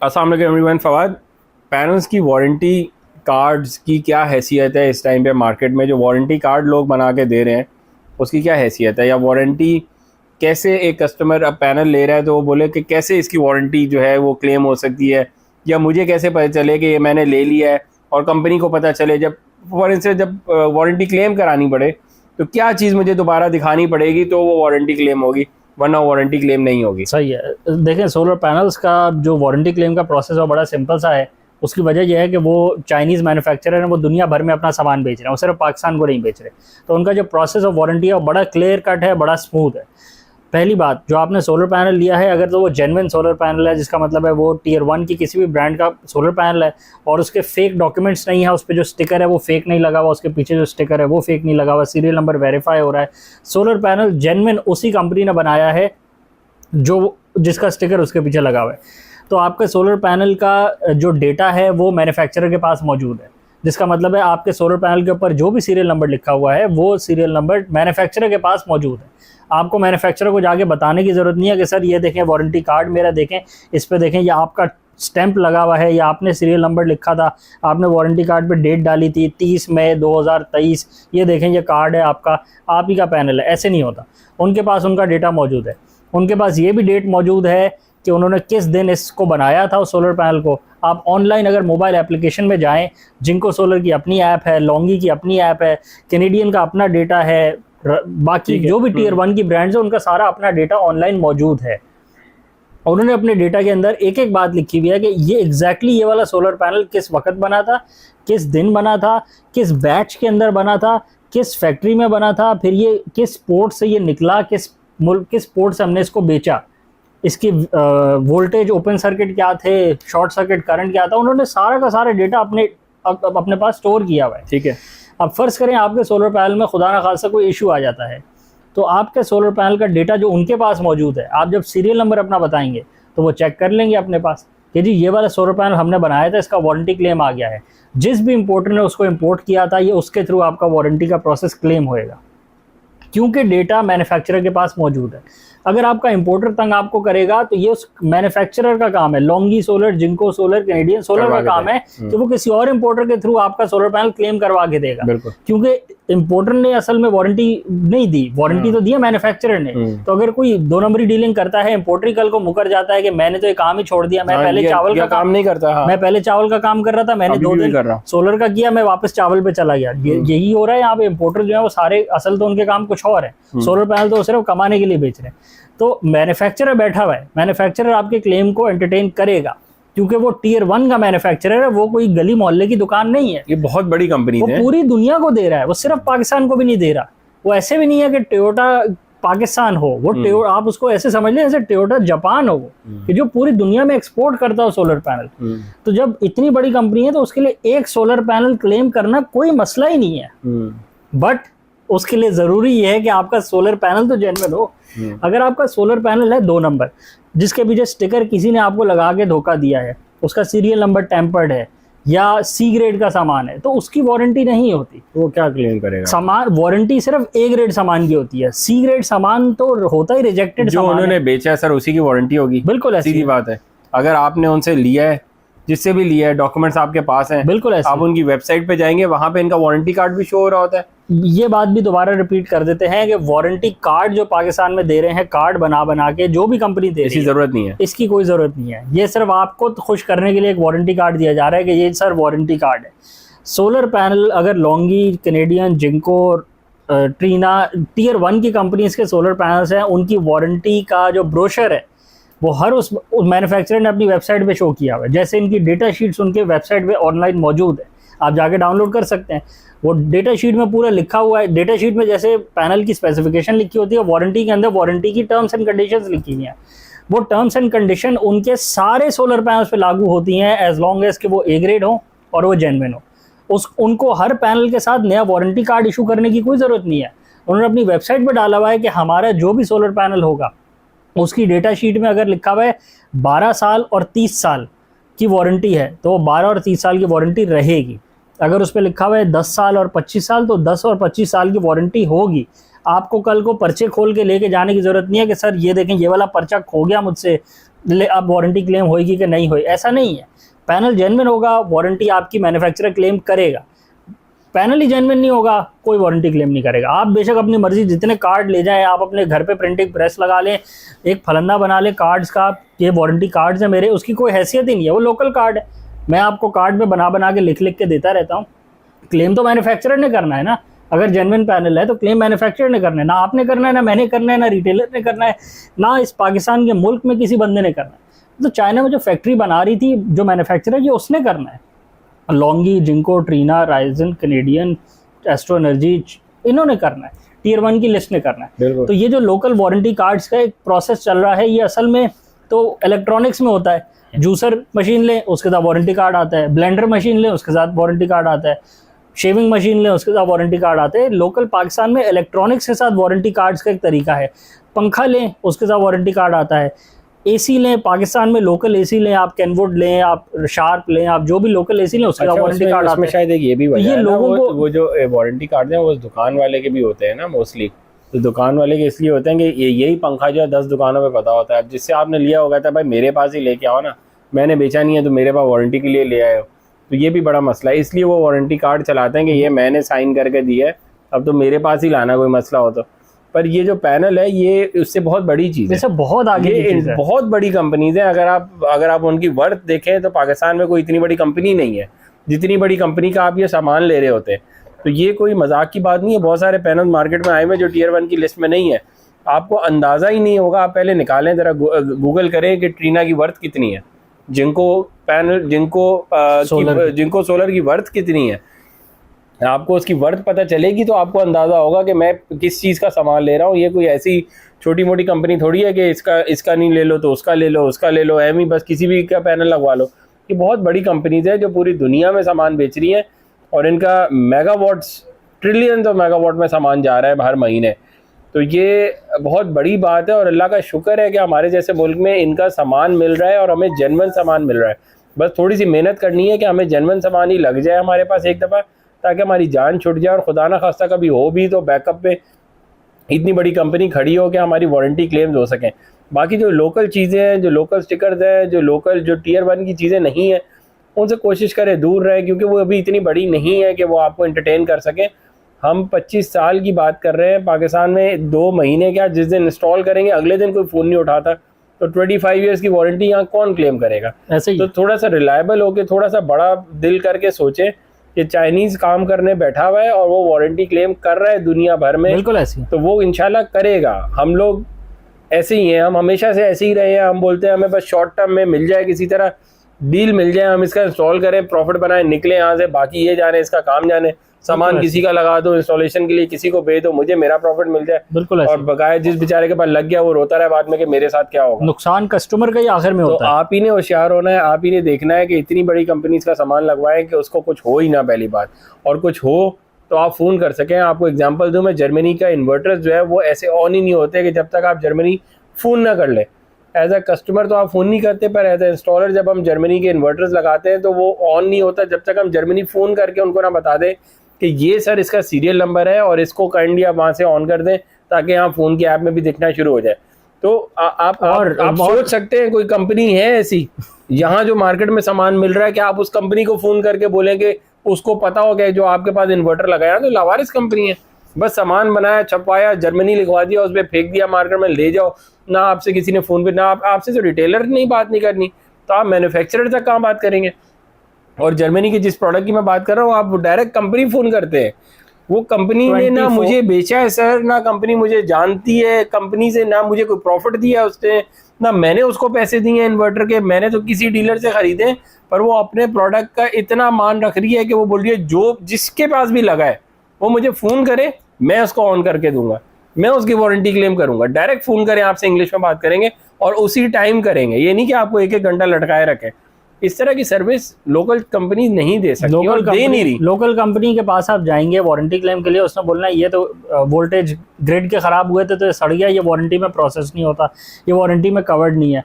अस्सलाम वालेकुम everyone. Fawad, panels की वारंटी कार्ड्स की क्या हैसियत है इस टाइम पे मार्केट में? जो वारंटी कार्ड लोग बना के दे रहे हैं उसकी क्या हैसियत है, या वारंटी कैसे एक कस्टमर अब पैनल ले रहा है तो वो बोले कि कैसे इसकी वारंटी जो है वो क्लेम हो सकती है, या मुझे कैसे पता चले कि ये मैंने ले लिया है और कंपनी को पता चले जब फॉर इंस्टेंस जब वारंटी क्लेम करानी पड़े तो क्या चीज़ मुझे दोबारा दिखानी पड़ेगी तो वो वारंटी क्लेम होगी, वरना वारंटी क्लेम नहीं होगी? सही है। देखें, सोलर पैनल्स का जो वारंटी क्लेम का प्रोसेस है बड़ा सिंपल सा है। उसकी वजह यह है कि वो चाइनीज़ मैन्युफैक्चरर हैं, वो दुनिया भर में अपना सामान बेच रहे हैं, वो सिर्फ पाकिस्तान को नहीं बेच रहे। तो उनका जो प्रोसेस ऑफ वारंटी है वो बड़ा क्लियर कट है, बड़ा स्मूथ है। पहली बात, जो आपने सोलर पैनल लिया है अगर तो वो जेन्युइन सोलर पैनल है, जिसका मतलब है वो टियर 1 की किसी भी ब्रांड का सोलर पैनल है और उसके फेक डॉक्यूमेंट्स नहीं है, उस पर जो स्टिकर है वो फेक नहीं लगा हुआ, उसके पीछे जो स्टिकर है वो फेक नहीं लगा हुआ, सीरियल नंबर वेरीफाई हो रहा है, सोलर पैनल जेन्युइन उसी कंपनी ने बनाया है जो जिसका स्टिकर उसके पीछे लगा हुआ है, तो आपके सोलर पैनल का जो डेटा है वो मैन्युफैक्चरर के पास मौजूद है। जिसका मतलब है आपके सोलर पैनल के ऊपर जो भी सीरियल नंबर लिखा हुआ है वो सीरियल नंबर मैन्युफैक्चरर के पास मौजूद है। आपको मैन्युफैक्चरर को जाके बताने की ज़रूरत नहीं है कि सर ये देखें वारंटी कार्ड मेरा देखें, इस पे देखें ये आपका स्टैंप लगा हुआ है, या आपने सीरियल नंबर लिखा था, आपने वारंटी कार्ड पे डेट डाली थी 30 मई 2023, ये देखें ये कार्ड है आपका, आप ही का पैनल है। ऐसे नहीं होता। उनके पास उनका डेटा मौजूद है। उनके पास ये भी डेट मौजूद है कि उन्होंने किस दिन इसको बनाया था उस सोलर पैनल को। आप ऑनलाइन अगर मोबाइल एप्लीकेशन में जाएं, जिंको सोलर की अपनी ऐप है, लॉन्गी की अपनी ऐप है, कैनेडियन का अपना डेटा है, बाकी जो भी टियर 1 की ब्रांड्स है उनका सारा अपना डेटा ऑनलाइन मौजूद है। और उन्होंने अपने डेटा के अंदर एक एक बात लिखी हुई है कि ये एग्जैक्टली ये वाला सोलर पैनल किस वक्त बना था, किस दिन बना था, किस बैच के अंदर बना था, किस फैक्ट्री में बना था, फिर ये किस पोर्ट से ये निकला, किस पोर्ट से हमने इसको बेचा, इसकी वोल्टेज ओपन सर्किट क्या थे, शॉर्ट सर्किट करंट क्या था। उन्होंने सारा का सारा डेटा अपने पास स्टोर किया हुआ है। ठीक है। अब फ़र्ज़ करें आपके सोलर पैनल में खुदा ना खासा कोई इशू आ जाता है, तो आपके सोलर पैनल का डेटा जो उनके पास मौजूद है, आप जब सीरियल नंबर अपना बताएंगे तो वो चेक कर लेंगे अपने पास कि जी ये वाला सोलर पैनल हमने बनाया था, इसका वारंटी क्लेम आ गया है। जिस भी इंपोर्टर ने उसको इंपोर्ट किया था, ये उसके थ्रू आपका वारंटी का प्रोसेस क्लेम होएगा, क्योंकि डेटा मैन्युफैक्चरर के पास मौजूद है। अगर आपका इंपोर्टर तंग आपको करेगा तो ये उस मैन्युफैक्चरर का काम है, Longi solar, Jinko solar, Canadian solar का काम है कि वो किसी और इंपोर्टर के थ्रू आपका सोलर पैनल क्लेम करवा के देगा। क्योंकि इंपोर्टर ने असल में वारंटी नहीं दी, वारंटी तो दिया मैन्युफैक्चरर ने। तो अगर कोई 2 नंबरी डीलिंग करता है, इंपोर्टर कल को मुकर जाता है कि मैंने तो ये काम ही छोड़ दिया, मैं पहले चावल का काम नहीं करता, मैं पहले चावल का काम कर रहा था, मैंने 2 दिन सोलर का किया, मैं वापस चावल पे चला गया। यही हो रहा है यहाँ पे। इंपोर्टर जो है वो सारे असल तो उनके काम कुछ और है, सोलर पैनल तो सिर्फ कमाने के लिए बेच रहे हैं। तो मैन्युफैक्चरर बैठा हुआ है, मैन्युफैक्चरर आपके क्लेम को एंटरटेन करेगा क्योंकि वो टियर 1 का मैन्युफैक्चरर है, वो कोई गली मोहल्ले की दुकान नहीं है। ये बहुत बड़ी कंपनी है, वो पूरी दुनिया को दे रहा है, वो सिर्फ पाकिस्तान को भी नहीं दे रहा। वो ऐसे भी नहीं है कि टोयोटा पाकिस्तान हो, वो आप उसको ऐसे समझ लें जैसे टोयोटा जापान हो, कि जो पूरी दुनिया में एक्सपोर्ट करता हो सोलर पैनल। तो जब इतनी बड़ी कंपनी है तो उसके लिए एक सोलर पैनल क्लेम करना कोई मसला ही नहीं है। बट उसके लिए जरूरी ये है कि आपका सोलर पैनल तो जेन्युइन हो। अगर आपका सोलर पैनल है 2 नंबर, जिसके पीछे स्टिकर किसी ने आपको लगा के धोखा दिया है, उसका सीरियल नंबर टेम्पर्ड है या सी ग्रेड का सामान है, तो उसकी वारंटी नहीं होती। वो क्या क्लेम करेगा? सामान वारंटी सिर्फ ए ग्रेड सामान की होती है, सी ग्रेड सामान तो होता ही रिजेक्टेड जो उन्होंने बेचा है सर उसी की वारंटी होगी। बिल्कुल ऐसी बात है। अगर आपने उनसे लिया है, जिससे भी लिया है, डॉक्यूमेंट्स आपके पास हैं, बिल्कुल ऐसे आप उनकी वेबसाइट पे जाएंगे, वहां पे इनका वारंटी कार्ड भी शो हो रहा होता है। ये बात भी दोबारा रिपीट कर देते हैं कि वारंटी कार्ड जो पाकिस्तान में दे रहे हैं, कार्ड बना के जो भी कंपनी दे रही है, जरूरत नहीं है, इसकी कोई जरूरत नहीं है। ये सिर्फ आपको खुश करने के लिए एक वारंटी कार्ड दिया जा रहा है कि ये सर वारंटी कार्ड है। सोलर पैनल अगर Longi, Canadian, Jinko, Trina, tier 1 की कंपनीज के सोलर पैनल्स हैं, उनकी वारंटी का जो ब्रोशर है वो हर उस मैन्युफैक्चरर ने अपनी वेबसाइट पे शो किया हुआ है। जैसे इनकी डेटा शीट्स उनके वेबसाइट पे ऑनलाइन मौजूद है, आप जाके डाउनलोड कर सकते हैं। वो डेटा शीट में पूरा लिखा हुआ है। डेटा शीट में जैसे पैनल की स्पेसिफिकेशन लिखी होती है, वारंटी के अंदर वारंटी की टर्म्स एंड कंडीशंस लिखी हुई हैं। वो टर्म्स एंड कंडीशन उनके सारे सोलर पैनल्स पे लागू होती हैं, एज लॉन्ग एज कि वो ए ग्रेड हो और वो जेन्युइन हो। उनको हर पैनल के साथ नया वारंटी कार्ड इशू करने की कोई ज़रूरत नहीं है। उन्होंने अपनी वेबसाइट पर डाला हुआ है कि हमारा जो भी सोलर पैनल होगा उसकी डेटा शीट में अगर लिखा हुआ है 12 साल और 30 साल की वारंटी है, तो वो 12 और 30 साल की वारंटी रहेगी। अगर उस पर लिखा हुआ है 10 साल और 25 साल, तो 10 और 25 साल की वारंटी होगी। आपको कल को पर्चे खोल के लेके जाने की ज़रूरत नहीं है कि सर ये देखें ये वाला पर्चा खो गया मुझसे, अब वारंटी क्लेम होगी कि नहीं होगी, ऐसा नहीं है। पैनल जेन्युइन होगा, वारंटी आपकी मैन्युफैक्चरर क्लेम करेगा। पैनल ही जेन्युइन नहीं होगा, कोई वारंटी क्लेम नहीं करेगा। आप बेशक अपनी मर्जी जितने कार्ड ले जाएं, आप अपने घर पे प्रिंटिंग प्रेस लगा लें, एक फलंदा बना लें कार्ड्स का, ये वारंटी कार्ड्स है मेरे, उसकी कोई हैसियत ही नहीं है, वो लोकल कार्ड है। मैं आपको कार्ड पे बना के लिख के देता रहता हूँ। क्लेम तो मैन्युफैक्चरर ने करना है ना, अगर जेन्युइन पैनल है तो क्लेम मैन्युफैक्चरर ने करना है, ना आपने करना है, ना मैंने करना है, ना रिटेलर ने करना है, ना इस पाकिस्तान के मुल्क में किसी बंदे ने करना है। तो चाइना में जो फैक्ट्री बना रही थी, जो मैन्युफैक्चरर, ये उसने करना है। Longi, Jinko, Trina, Risen, Canadian, Astro energy, इन्होंने करना है, टियर 1 की लिस्ट ने करना है। तो ये जो लोकल वारंटी कार्ड्स का एक प्रोसेस चल रहा है, ये असल में तो इलेक्ट्रॉनिक्स में होता है। जूसर मशीन लें, उसके साथ वारंटी कार्ड आता है। ब्लेंडर मशीन लें, उसके साथ वारंटी कार्ड आता है। शेविंग मशीन लें, उसके साथ वारंटी कार्ड आते हैं। लोकल पाकिस्तान में इलेक्ट्रॉनिक्स के साथ वारंटी कार्ड्स का एक तरीका है। पंखा लें, उसके साथ वारंटी कार्ड आता है। एसी लें, पाकिस्तान में लोकल एसी लें, आप कैनवुड लें, आप शार्प लें, आप जो भी लोकल एसी लें, उसके साथ वारंटी कार्ड आता है। शायद एक ये भी वजह ये है लोगों को वो जो वारंटी कार्ड है वो दुकान वाले के भी होते हैं ना मोस्टली। तो दुकान वाले के इसलिए होते हैं कि यही पंखा जो है 10 दुकानों में पता होता है। जिससे आपने लिया होगा था भाई मेरे पास ही लेके आओ ना, मैंने बेचा नहीं है तो मेरे पास वारंटी के लिए ले आए हो। तो ये भी बड़ा मसला है, इसलिए वो वारंटी कार्ड चलाते हैं कि ये मैंने साइन करके दिया है, अब तो मेरे पास ही लाना कोई मसला हो तो। पर ये जो पैनल है ये उससे बहुत बड़ी चीज़ है, बहुत आगे ये बहुत बड़ी कंपनीज है। अगर आप उनकी वर्थ देखें तो पाकिस्तान में कोई इतनी बड़ी कंपनी नहीं है जितनी बड़ी कंपनी का आप ये सामान ले रहे होते हैं। तो ये कोई मजाक की बात नहीं है। बहुत सारे पैनल मार्केट में आए हुए जो टियर 1 की लिस्ट में नहीं है, आपको अंदाज़ा ही नहीं होगा। आप पहले निकालें ज़रा, गूगल करें कि ट्रीना की वर्थ कितनी है, जिनको पैनल, जिनको सोलर की वर्थ कितनी है। आपको उसकी वर्थ पता चलेगी तो आपको अंदाज़ा होगा कि मैं किस चीज़ का सामान ले रहा हूँ। ये कोई ऐसी छोटी मोटी कंपनी थोड़ी है कि इसका नहीं ले लो तो उसका ले लो, उसका ले लो, एम ही बस किसी भी का पैनल लगवा लो। ये बहुत बड़ी कंपनीज है जो पूरी दुनिया में सामान बेच रही हैं और इनका मेगावाट्स, ट्रिलियन ऑफ मेगावाट में सामान जा रहा है हर महीने। तो ये बहुत बड़ी बात है और अल्लाह का शुक्र है कि हमारे जैसे मुल्क में इनका सामान मिल रहा है और हमें जेन्युइन सामान मिल रहा है। बस थोड़ी सी मेहनत करनी है कि हमें जेन्युइन सामान ही लग जाए हमारे पास एक दफ़ा, ताकि हमारी जान छुट जाए और खुदा ना खास्ता कभी हो भी तो बैकअप पे इतनी बड़ी कंपनी खड़ी हो कि हमारी वारंटी क्लेम्स हो सकें। बाकी जो लोकल चीज़ें हैं, जो लोकल स्टिकर्स हैं, जो टियर 1 की चीज़ें नहीं हैं, उनसे कोशिश करें दूर रहें, क्योंकि वो अभी इतनी बड़ी नहीं है कि वो आपको एंटरटेन कर सकें। हम 25 साल की बात कर रहे हैं पाकिस्तान में, 2 महीने क्या, जिस दिन इंस्टॉल करेंगे अगले दिन कोई फ़ोन नहीं उठाता, तो 25 ईयर्स की वारंटी यहाँ कौन क्लेम करेगा। ऐसे ही तो थोड़ा सा रिलायबल होकर, थोड़ा सा बड़ा दिल करके सोचें कि चाइनीज़ काम करने बैठा हुआ है और वो वारंटी क्लेम कर रहा है दुनिया भर में, बिल्कुल ऐसे तो वो इंशाल्लाह करेगा। हम लोग ऐसे ही हैं, हम हमेशा से ऐसे ही रहे हैं। हम बोलते हैं हमें बस शॉर्ट टर्म में मिल जाए, किसी तरह डील मिल जाए, हम इसका इंस्टॉल करें, प्रॉफिट बनाए, निकले यहाँ से, बाकी ये जाने इसका काम जाने। सामान किसी का लगा दो इंस्टॉलेशन के लिए, किसी को भेज दो, मुझे मेरा प्रॉफिट मिल जाए। बिल्कुल और बकाया जिस बेचारे के पास लग गया वो रोता रहे बाद में कि मेरे साथ क्या होगा। नुकसान कस्टमर का ही आखिर में होता है। आप ही ने होशियार होना है, आप ही ने देखना है कि इतनी बड़ी कंपनीज का सामान लगवाएं कि उसको कुछ हो ही ना पहली बात, और कुछ हो तो आप फ़ोन कर सकें। आपको एग्जांपल दूं मैं, जर्मनी का इन्वर्टर्स जो है वो ऐसे ऑन ही नहीं होते कि जब तक आप जर्मनी फ़ोन ना कर लें। एज अ कस्टमर तो आप फ़ोन नहीं करते, पर एज अ इंस्टॉलर जब हम जर्मनी के इन्वर्टर्स लगाते हैं तो वो ऑन नहीं होता जब तक हम जर्मनी फ़ोन करके उनको ना बता दें कि ये सर इसका सीरियल नंबर है और इसको काइंडली आप वहाँ से ऑन कर दें, ताकि यहाँ फ़ोन की ऐप में भी दिखना शुरू हो जाए। तो आप सोच सकते हैं कोई कंपनी है ऐसी यहाँ जो मार्केट में सामान मिल रहा है कि आप उस कंपनी को फ़ोन करके बोलेंगे, उसको पता हो गया जो आपके पास इन्वर्टर लगाया, तो लावारिस कंपनी है। बस सामान बनाया, छपवाया, जर्मनी लिखवा दिया, उस पर फेंक दिया, मार्केट में ले जाओ। ना आपसे किसी ने फ़ोन पे, ना आपसे जो रिटेलर नहीं बात नहीं करनी, तो आप मैन्युफैक्चरर तक कहाँ बात करेंगे। और जर्मनी की जिस प्रोडक्ट की मैं बात कर रहा हूँ, आप डायरेक्ट कंपनी फ़ोन करते हैं। वो कंपनी ने ना मुझे बेचा है सर, ना कंपनी मुझे जानती है, कंपनी से ना मुझे कोई प्रॉफिट दिया उसने, ना मैंने उसको पैसे दिए इन्वर्टर के, मैंने तो किसी डीलर से ख़रीदे। पर वो अपने प्रोडक्ट का इतना मान रख रही है कि वो बोल रही है जो जिसके पास भी लगा है वो मुझे फ़ोन करे, मैं उसको ऑन करके दूंगा, मैं उसकी वारंटी क्लेम करूंगा। डायरेक्ट फ़ोन करें, आपसे इंग्लिश में बात करेंगे और उसी टाइम करेंगे। ये नहीं कि आपको 1-1 घंटा लटकाए रखें। इस तरह की सर्विस लोकल कंपनी नहीं दे सकती और दे नहीं रही। लोकल कंपनी के पास आप जाएंगे वारंटी क्लेम के लिए, उसने बोलना ये तो वोल्टेज ग्रिड के ख़राब हुए थे तो ये सड़ गया, ये वारंटी में प्रोसेस नहीं होता, ये वारंटी में कवर्ड नहीं है।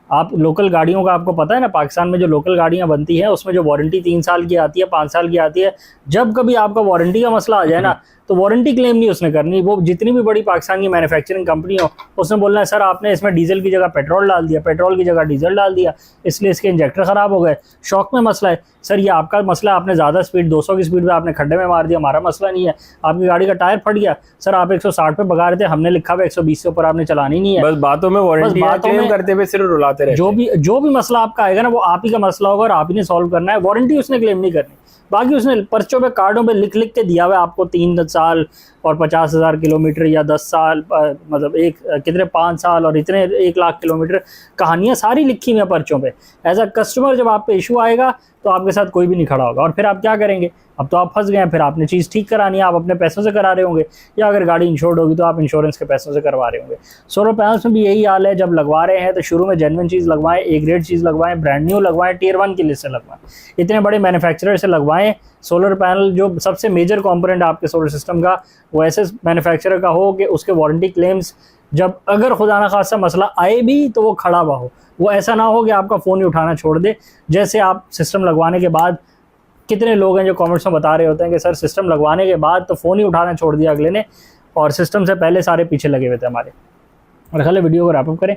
आप लोकल गाड़ियों का आपको पता है ना, पाकिस्तान में जो लोकल गाड़ियाँ बनती हैं उसमें जो वारंटी 3 साल की आती है, 5 साल की आती है। जब कभी आपका वारंटी का मसला आ जाए ना, तो वारंटी क्लेम नहीं उसने करनी। वो जितनी भी बड़ी पाकिस्तान की मैन्युफैक्चरिंग कंपनी हो, उसने बोलना है सर आपने इसमें डीजल की जगह पेट्रोल डाल दिया, पेट्रोल की जगह डीजल डाल दिया, इसलिए इसके इंजेक्टर ख़राब हो गए, शॉक में मसला है। सर ये आपका मसला, आपने ज़्यादा स्पीड 200 की स्पीड पे आपने खड्डे में मार दिया, हमारा मसला नहीं है। आपकी गाड़ी का टायर फट गया, सर आप 160 पे भगा रहे थे, हमने लिखा हुआ 120 से ऊपर आपने चलानी नहीं है। बस बातों में वारंटी क्लेम करते हुए सिर्फ रुलाते रहते। जो भी मसला आपका आएगा ना वो आप ही का मसला होगा और आप ही ने सॉल्व करना है, वारंटी उसने क्लेम नहीं करनी। बाकी उसने पर्चों पे कार्डों पे लिख लिख के दिया हुआ है आपको 3 साल और 50,000 किलोमीटर या 10 साल, मतलब कितने 5 साल और इतने 1 लाख किलोमीटर, कहानियाँ सारी लिखी हुई हैं पर्चों पे। एज अ कस्टमर जब आप पे इशू आएगा तो आपके साथ कोई भी नहीं खड़ा होगा और फिर आप क्या करेंगे? अब तो आप फंस गए हैं, फिर आपने चीज़ ठीक करानी है, आप अपने पैसों से करा रहे होंगे, या अगर गाड़ी इंश्योर्ड होगी तो आप इंश्योरेंस के पैसों से करवा रहे होंगे। सोलर पैनल्स में भी यही हाल है, जब लगवा रहे हैं तो शुरू में जेन्युइन चीज़ लगवाएं, ए ग्रेड चीज़ लगवाएं, ब्रांड न्यू लगवाएं, टियर 1 की लिस्ट से लगवाएं, इतने बड़े मैन्युफैक्चरर से लगवाएं। सोलर पैनल जो सबसे मेजर कंपोनेंट आपके सोलर सिस्टम का, वो ऐसे मैन्युफैक्चरर का हो कि उसके वारंटी क्लेम्स जब अगर खुदा ना खासा मसला आए भी तो वो खड़ा हुआ हो। वो ऐसा ना हो कि आपका फ़ोन ही उठाना छोड़ दे। जैसे आप सिस्टम लगवाने के बाद, कितने लोग हैं जो कमेंट्स में बता रहे होते हैं कि सर सिस्टम लगवाने के बाद तो फ़ोन ही उठाना छोड़ दिया अगले ने, और सिस्टम से पहले सारे पीछे लगे हुए थे हमारे। और खैर वीडियो को रैप अप करें,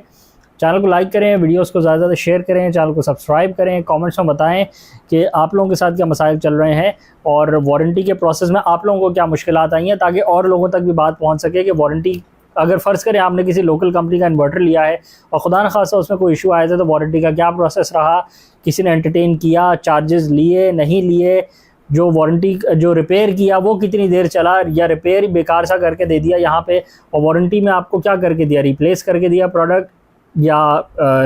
चैनल को लाइक करें, वीडियोस को ज़्यादा से ज़्यादा शेयर करें, चैनल को सब्सक्राइब करें, कमेंट्स में बताएं कि आप लोगों के साथ क्या मसाइल चल रहे हैं और वारंटी के प्रोसेस में आप लोगों को क्या मुश्किलात आई हैं, ताकि और लोगों तक भी बात पहुंच सके कि वारंटी, अगर फ़र्ज़ करें आपने किसी लोकल कंपनी का इन्वर्टर लिया है और खुदा न खासा उसमें कोई इशू आया था, तो वारंटी का क्या प्रोसेस रहा, किसी ने एंटरटेन किया, चार्जेस लिए नहीं लिए, जो वारंटी जो रिपेयर किया वो कितनी देर चला, या रिपेयर ही बेकार सा करके दे दिया यहाँ पे, और वारंटी में आपको क्या करके दिया, रिप्लेस करके दिया प्रोडक्ट या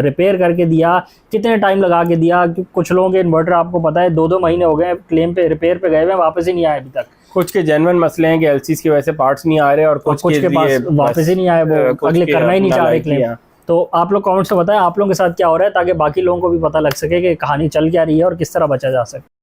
रिपेयर करके दिया, कितने टाइम लगा के दिया। कुछ लोगों के इन्वर्टर आपको पता है 2-2 महीने हो गए क्लेम पे, रिपेयर पे गए हुए, वापस ही नहीं आए अभी तक। कुछ के जेन्युइन मसले हैं कि एलसीज की वजह से पार्ट्स नहीं आ रहे और कुछ के पास वापस ही नहीं आए, वो अगले करना ही नहीं चाह रहे क्लेम। तो आप लोग कमेंट्स में बताएं आप लोगों के साथ क्या हो रहा है, ताकि बाकी लोगों को भी पता लग सके कि कहानी चल क्या रही है और किस तरह बचा जा सके।